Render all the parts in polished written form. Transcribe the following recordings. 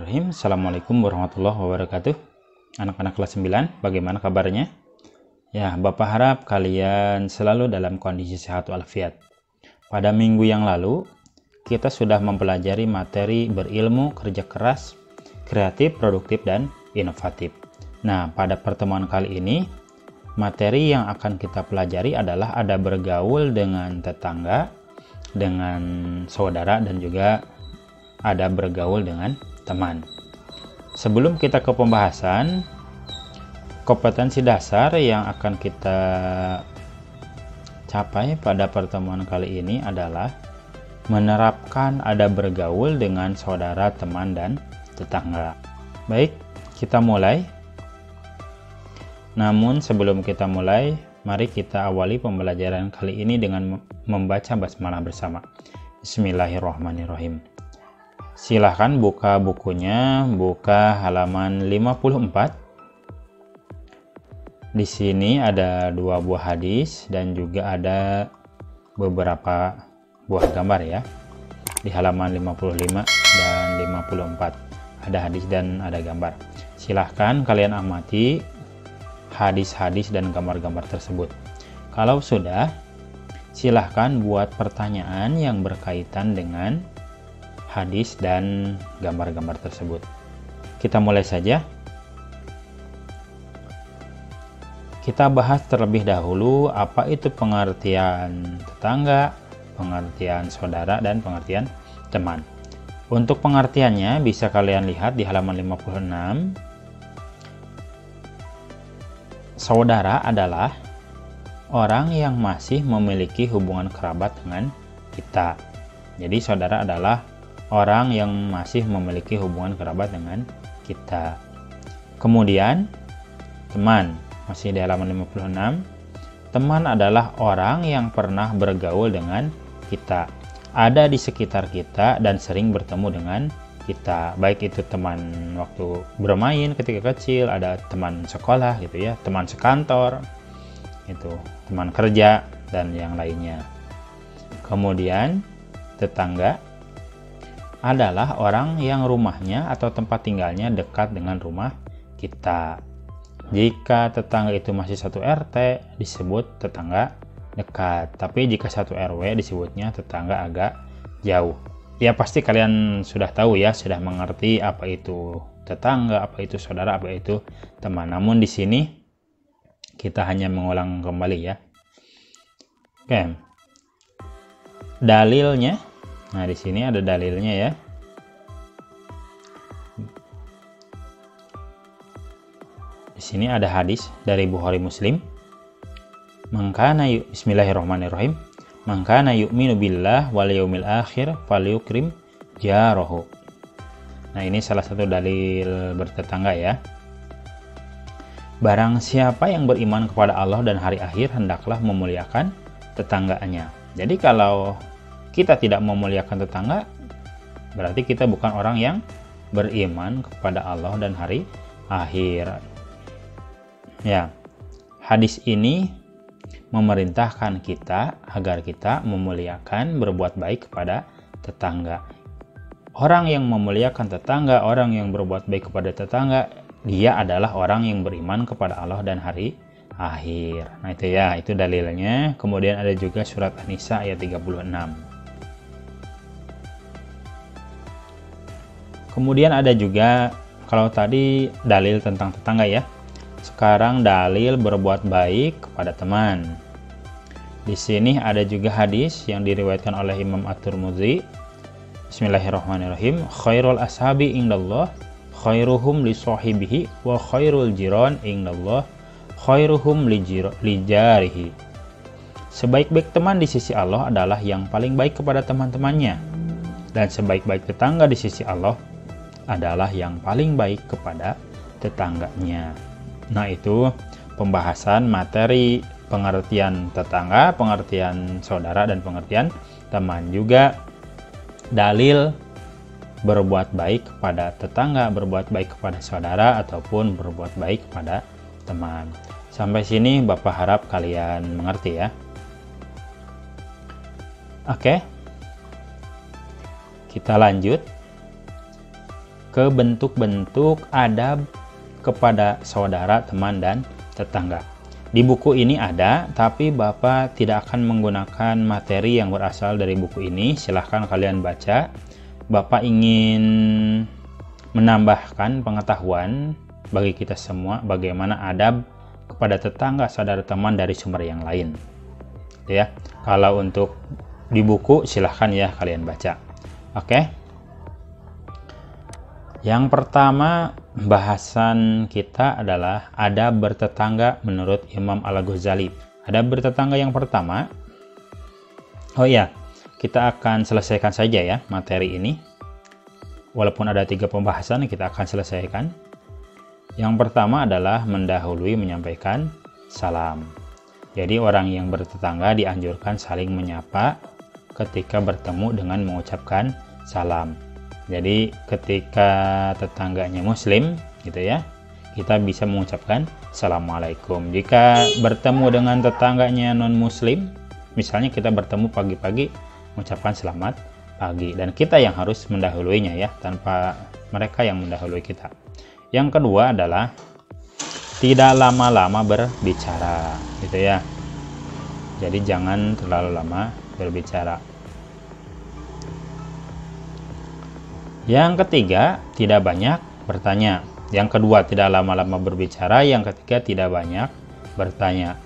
Bismillahirrahmanirrahim. Assalamualaikum warahmatullahi wabarakatuh. Anak-anak kelas 9, bagaimana kabarnya? Ya, Bapak harap kalian selalu dalam kondisi sehat walafiat. Pada minggu yang lalu, kita sudah mempelajari materi berilmu, kerja keras, kreatif, produktif, dan inovatif. Nah, pada pertemuan kali ini, materi yang akan kita pelajari adalah ada bergaul dengan tetangga, dengan saudara, dan juga ada bergaul dengan teman. Sebelum kita ke pembahasan, kompetensi dasar yang akan kita capai pada pertemuan kali ini adalah menerapkan ada bergaul dengan saudara, teman, dan tetangga. Baik, kita mulai. Namun sebelum kita mulai, mari kita awali pembelajaran kali ini dengan membaca basmalah bersama. Bismillahirrahmanirrahim. Silahkan buka bukunya, buka halaman 54. Di sini ada 2 buah hadis dan juga ada beberapa buah gambar ya. Di halaman 55 dan 54 ada hadis dan ada gambar. Silahkan kalian amati hadis-hadis dan gambar-gambar tersebut. Kalau sudah, silahkan buat pertanyaan yang berkaitan dengan hadis dan gambar-gambar tersebut. Kita mulai saja. Kita bahas terlebih dahulu apa itu pengertian tetangga, pengertian saudara, dan pengertian teman. Untuk pengertiannya bisa kalian lihat di halaman 56. Saudara adalah orang yang masih memiliki hubungan kerabat dengan kita. Jadi saudara adalah orang yang masih memiliki hubungan kerabat dengan kita. Kemudian teman, masih di halaman 56. Teman adalah orang yang pernah bergaul dengan kita, ada di sekitar kita dan sering bertemu dengan kita. Baik itu teman waktu bermain ketika kecil, ada teman sekolah gitu ya, teman sekantor, itu teman kerja dan yang lainnya. Kemudian tetangga adalah orang yang rumahnya atau tempat tinggalnya dekat dengan rumah kita. Jika tetangga itu masih satu RT, disebut tetangga dekat. Tapi jika satu RW, disebutnya tetangga agak jauh. Ya pasti kalian sudah tahu ya, sudah mengerti apa itu tetangga, apa itu saudara, apa itu teman. Namun di sini kita hanya mengulang kembali ya. Oke. Dalilnya. Nah, di sini ada dalilnya ya. Di sini ada hadis dari Bukhari Muslim. Bismillahirrahmanirrahim. Man kana yu'minu billah wal yaumil akhir falyukrim jarahu. Nah, ini salah satu dalil bertetangga ya. Barang siapa yang beriman kepada Allah dan hari akhir, hendaklah memuliakan tetangganya. Jadi kalau kita tidak memuliakan tetangga, berarti kita bukan orang yang beriman kepada Allah dan hari akhir. Ya, hadis ini memerintahkan kita agar kita memuliakan, berbuat baik kepada tetangga. Orang yang memuliakan tetangga, orang yang berbuat baik kepada tetangga, dia adalah orang yang beriman kepada Allah dan hari akhir. Nah itu ya, itu dalilnya. Kemudian ada juga surat An-Nisa ayat 36. Kemudian ada juga, kalau tadi dalil tentang tetangga ya, sekarang dalil berbuat baik kepada teman. Di sini ada juga hadis yang diriwayatkan oleh Imam At-Tirmidzi. Bismillahirrahmanirrahim. Khairul ashabi indallah khairuhum li sahibihi wa khairul jiran indallah khairuhum li jarihi. Sebaik-baik teman di sisi Allah adalah yang paling baik kepada teman-temannya, dan sebaik-baik tetangga di sisi Allah adalah yang paling baik kepada tetangganya. Nah itu pembahasan materi pengertian tetangga, pengertian saudara, dan pengertian teman. Juga dalil berbuat baik kepada tetangga, berbuat baik kepada saudara, ataupun berbuat baik kepada teman. Sampai sini Bapak harap kalian mengerti ya. Oke, kita lanjut ke bentuk-bentuk adab kepada saudara, teman, dan tetangga. Di buku ini ada, tapi Bapak tidak akan menggunakan materi yang berasal dari buku ini. Silahkan kalian baca. Bapak ingin menambahkan pengetahuan bagi kita semua bagaimana adab kepada tetangga, saudara, teman dari sumber yang lain. Ya, kalau untuk di buku silahkan ya kalian baca. Oke. Yang pertama bahasan kita adalah adab bertetangga menurut Imam Al-Ghazali. Adab bertetangga yang pertama. Oh iya, kita akan selesaikan saja ya materi ini. Walaupun ada 3 pembahasan, kita akan selesaikan. Yang pertama adalah mendahului menyampaikan salam. Jadi orang yang bertetangga dianjurkan saling menyapa ketika bertemu dengan mengucapkan salam. Jadi ketika tetangganya muslim gitu ya, kita bisa mengucapkan assalamualaikum. Jika bertemu dengan tetangganya non muslim, misalnya kita bertemu pagi-pagi, mengucapkan selamat pagi, dan kita yang harus mendahuluinya ya, tanpa mereka yang mendahului kita. Yang kedua adalah tidak lama-lama berbicara gitu ya. Jadi jangan terlalu lama berbicara. Yang ketiga, tidak banyak bertanya. Yang kedua, tidak lama-lama berbicara. Yang ketiga, tidak banyak bertanya.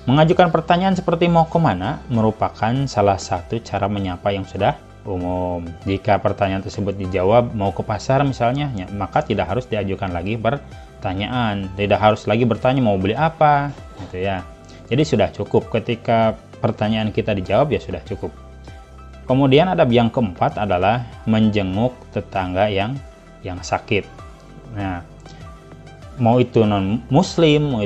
Mengajukan pertanyaan seperti mau kemana merupakan salah satu cara menyapa yang sudah umum. Jika pertanyaan tersebut dijawab mau ke pasar misalnya, ya, maka tidak harus diajukan lagi pertanyaan. Tidak harus lagi bertanya mau beli apa, gitu ya. Jadi sudah cukup ketika pertanyaan kita dijawab, ya sudah cukup. Kemudian adab yang keempat adalah menjenguk tetangga yang sakit. Nah, mau itu non muslim,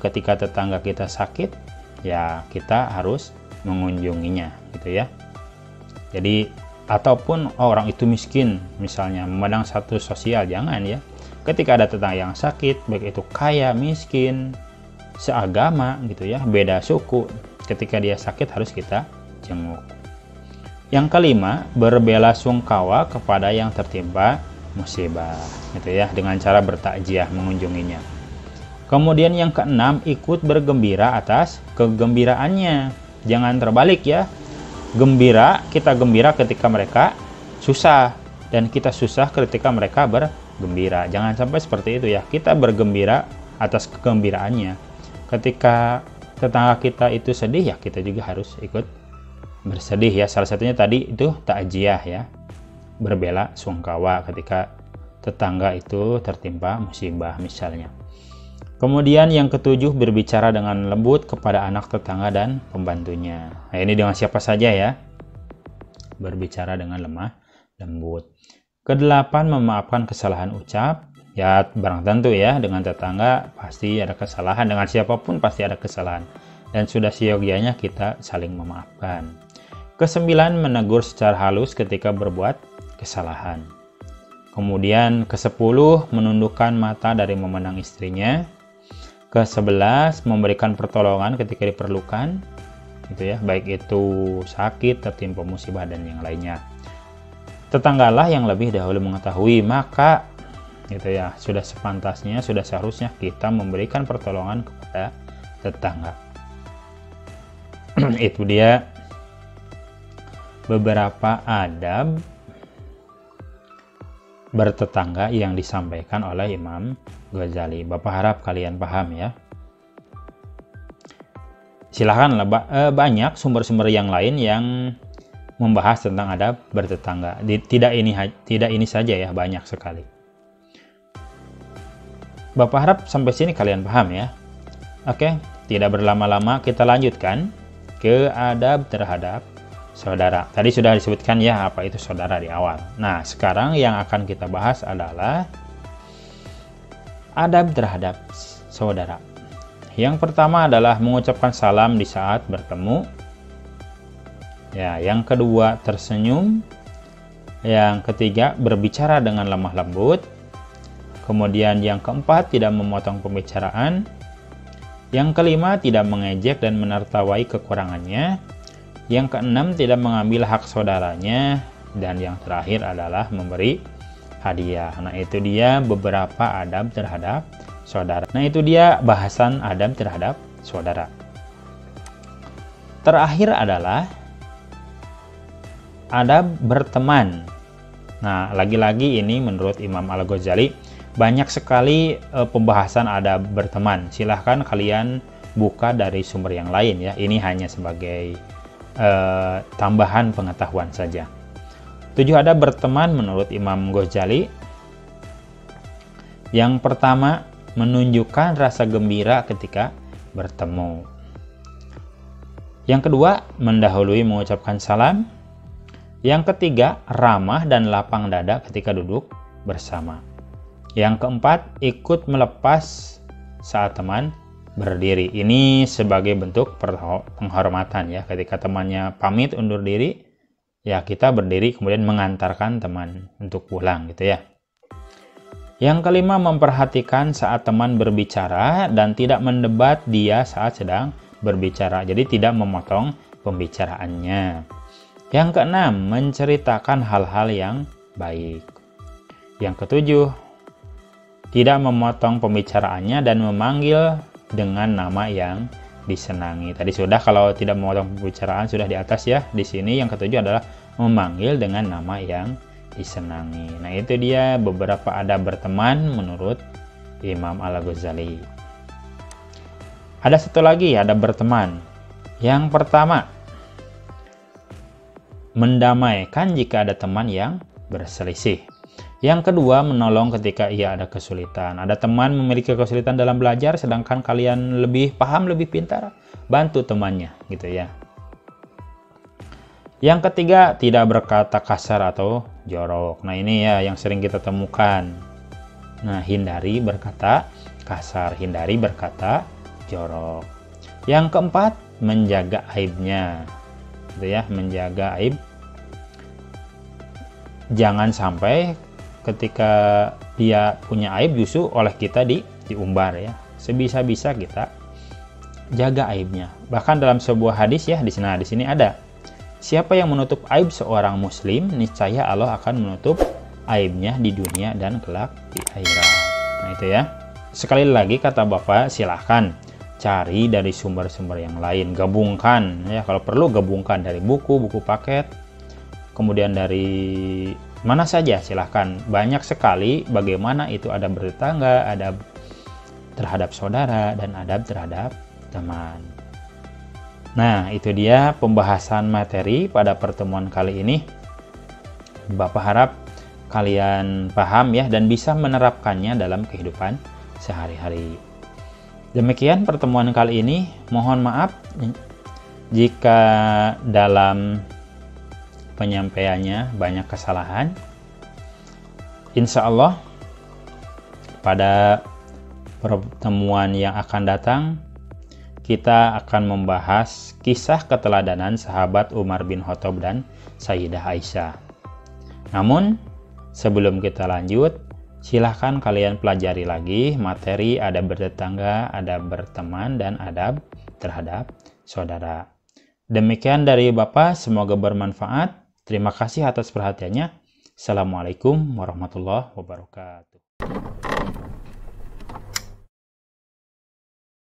ketika tetangga kita sakit, ya kita harus mengunjunginya, gitu ya. Jadi ataupun orang itu miskin, misalnya memandang status sosial, jangan ya. Ketika ada tetangga yang sakit, baik itu kaya, miskin, seagama, gitu ya, beda suku, ketika dia sakit harus kita jenguk. Yang kelima, berbelasungkawa kepada yang tertimpa musibah, gitu ya, dengan cara bertakziah mengunjunginya. Kemudian yang keenam, ikut bergembira atas kegembiraannya. Jangan terbalik ya. Kita gembira ketika mereka susah, dan kita susah ketika mereka bergembira. Jangan sampai seperti itu ya. Kita bergembira atas kegembiraannya. Ketika tetangga kita itu sedih, ya kita juga harus ikut bersedih ya. Salah satunya tadi itu takziah ya, berbela sungkawa ketika tetangga itu tertimpa musibah misalnya. Kemudian yang ketujuh, berbicara dengan lembut kepada anak tetangga dan pembantunya. Nah, ini dengan siapa saja ya, berbicara dengan lemah lembut. Kedelapan, memaafkan kesalahan ucap. Ya barang tentu ya, dengan tetangga pasti ada kesalahan, dengan siapapun pasti ada kesalahan, dan sudah seyogianya kita saling memaafkan. Kesembilan, menegur secara halus ketika berbuat kesalahan. Kemudian ke-10, menundukkan mata dari memandang istrinya. Ke-11, memberikan pertolongan ketika diperlukan, gitu ya, baik itu sakit, tertimpa musibah, dan yang lainnya. Tetanggalah yang lebih dahulu mengetahui, maka gitu ya, sudah sepantasnya, sudah seharusnya kita memberikan pertolongan kepada tetangga. Itu dia beberapa adab bertetangga yang disampaikan oleh Imam Ghazali. Bapak harap kalian paham ya. Silahkan banyak sumber-sumber yang lain yang membahas tentang adab bertetangga. Tidak ini saja ya, banyak sekali. Bapak harap sampai sini kalian paham ya. Oke, tidak berlama-lama kita lanjutkan ke adab terhadap saudara. Tadi sudah disebutkan ya apa itu saudara di awal. Nah, sekarang yang akan kita bahas adalah adab terhadap saudara. Yang pertama adalah mengucapkan salam di saat bertemu. Ya, yang kedua tersenyum. Yang ketiga berbicara dengan lemah lembut. Kemudian yang keempat tidak memotong pembicaraan. Yang kelima tidak mengejek dan menertawai kekurangannya. Yang keenam tidak mengambil hak saudaranya. Dan yang terakhir adalah memberi hadiah. Nah, itu dia beberapa adab terhadap saudara. Nah, itu dia bahasan adab terhadap saudara. Terakhir adalah adab berteman. Nah, lagi-lagi ini menurut Imam Al-Ghazali banyak sekali pembahasan adab berteman. Silahkan kalian buka dari sumber yang lain ya. Ini hanya sebagai tambahan pengetahuan saja. 7 adab berteman menurut Imam Ghazali. Yang pertama, menunjukkan rasa gembira ketika bertemu. Yang kedua, mendahului mengucapkan salam. Yang ketiga, ramah dan lapang dada ketika duduk bersama. Yang keempat, ikut melepas saat teman berdiri. Ini sebagai bentuk penghormatan ya. Ketika temannya pamit undur diri, ya kita berdiri kemudian mengantarkan teman untuk pulang gitu ya. Yang kelima, memperhatikan saat teman berbicara dan tidak mendebat dia saat sedang berbicara. Jadi tidak memotong pembicaraannya. Yang keenam, menceritakan hal-hal yang baik. Yang ketujuh, tidak memotong pembicaraannya dan memanggil dengan nama yang disenangi. Tadi sudah, kalau tidak memotong pembicaraan sudah di atas ya. Di sini yang ketujuh adalah memanggil dengan nama yang disenangi. Nah, itu dia beberapa adab berteman menurut Imam Al-Ghazali. Ada satu lagi adab berteman. Yang pertama, mendamaikan jika ada teman yang berselisih. Yang kedua, menolong ketika ia ada kesulitan. Ada teman memiliki kesulitan dalam belajar, sedangkan kalian lebih paham, lebih pintar, bantu temannya, gitu ya. Yang ketiga, tidak berkata kasar atau jorok. Nah, ini ya yang sering kita temukan. Nah, hindari berkata kasar, hindari berkata jorok. Yang keempat, menjaga aibnya. Gitu ya, menjaga aib. Jangan sampai ketika dia punya aib justru oleh kita diumbar ya. Sebisa-bisa kita jaga aibnya. Bahkan dalam sebuah hadis ya, di sini ada, siapa yang menutup aib seorang muslim, niscaya Allah akan menutup aibnya di dunia dan kelak di akhirat. Nah, itu ya. Sekali lagi kata Bapak, silahkan cari dari sumber-sumber yang lain, gabungkan ya, kalau perlu gabungkan dari buku paket, kemudian dari mana saja silahkan. Banyak sekali bagaimana itu adab bertetangga, adab terhadap saudara, dan adab terhadap teman. Nah, itu dia pembahasan materi pada pertemuan kali ini. Bapak harap kalian paham ya dan bisa menerapkannya dalam kehidupan sehari-hari. Demikian pertemuan kali ini. Mohon maaf jika dalam penyampaiannya banyak kesalahan. Insya Allah pada pertemuan yang akan datang kita akan membahas kisah keteladanan sahabat Umar bin Khattab dan Sayyidah Aisyah. Namun, sebelum kita lanjut, silahkan kalian pelajari lagi materi adab bertetangga, adab berteman, dan adab terhadap saudara. Demikian dari Bapak, semoga bermanfaat. Terima kasih atas perhatiannya. Assalamualaikum warahmatullahi wabarakatuh.